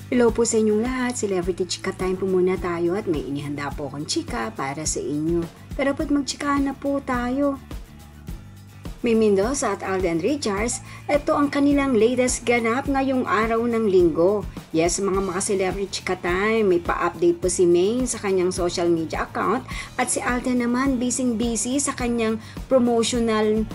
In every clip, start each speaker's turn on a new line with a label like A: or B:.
A: Hello po sa inyong lahat, Celebrity Chika Time po muna tayo at may inihanda po akong chika para sa inyo. Pero po't magchikahan na po tayo. May Mendoza at Alden Richards, ito ang kanilang latest ganap ngayong araw ng linggo. Yes, mga Celebrity Chika Time, may pa-update po si Maine sa kanyang social media account at si Alden naman busy sa kanyang promotional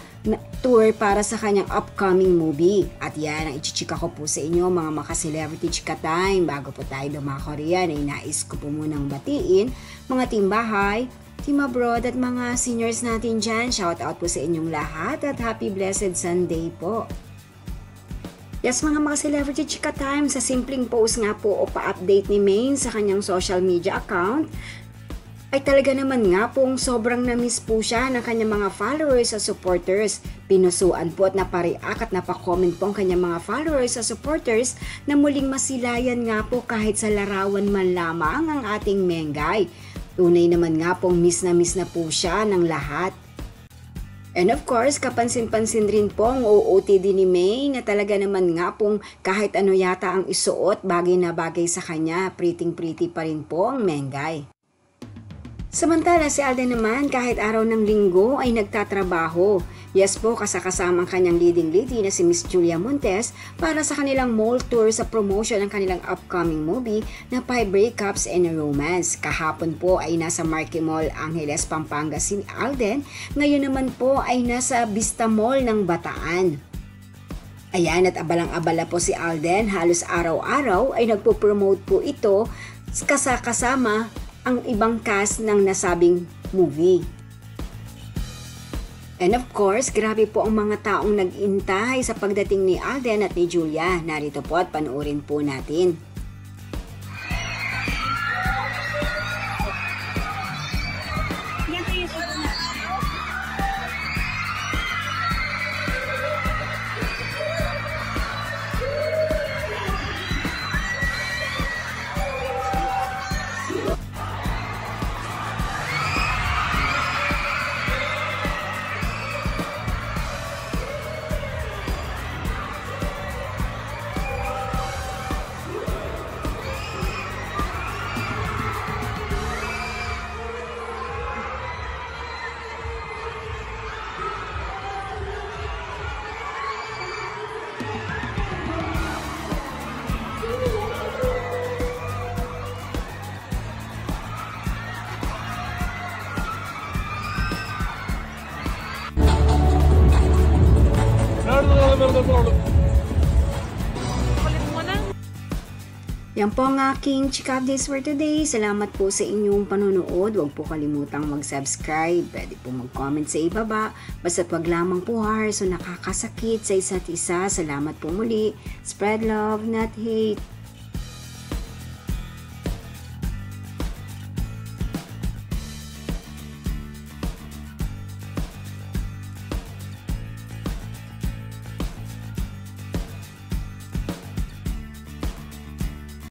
A: tour para sa kanyang upcoming movie. At yan ang ichichika ko po sa inyo mga Celebrity Chika Time. Bago po tayo dumako riyan ay nais ko po munang batiin mga timbahay, team abroad at mga seniors natin dyan. Shout out po sa inyong lahat at happy blessed Sunday po. Yes mga Celebrity Chika Time, sa simpleng post nga po o pa-update ni Maine sa kanyang social media account, ay talaga naman nga pong sobrang na-miss po siya ng kanyang mga followers at supporters. Pinusuan po at napareact at napakomment po ang kanyang mga followers at supporters na muling masilayan nga po kahit sa larawan man lamang ang ating Mengay. Tunay naman nga pong miss na po siya ng lahat. And of course, kapansin-pansin rin po ang OOTD ni May na talaga naman nga pong kahit ano yata ang isuot, bagay na bagay sa kanya, pretty pa rin po ang Mengay. Samantala si Alden naman kahit araw ng linggo ay nagtatrabaho. Yes po, kasamang kanyang leading lady na si Miss Julia Montes para sa kanilang mall tour sa promotion ng kanilang upcoming movie na 5 Breakups and a Romance. Kahapon po ay nasa Marquee Mall, Angeles, Pampanga si Alden. Ngayon naman po ay nasa Vista Mall ng Bataan. Ayan, at abalang-abala po si Alden. Halos araw-araw ay nagpo-promote po ito kasama ang ibang cast ng nasabing movie. And of course, grabe po ang mga taong nag-intay sa pagdating ni Alden at ni Julia. Narito po at panoorin po natin. Yan po ang aking chika updates for today. Salamat po sa inyong panonood. Huwag po kalimutang mag-subscribe. Pwede po mag-comment sa ibaba. Basta't wag lamang po harsh o nakakasakit sa isa't isa. Salamat po muli. Spread love, not hate.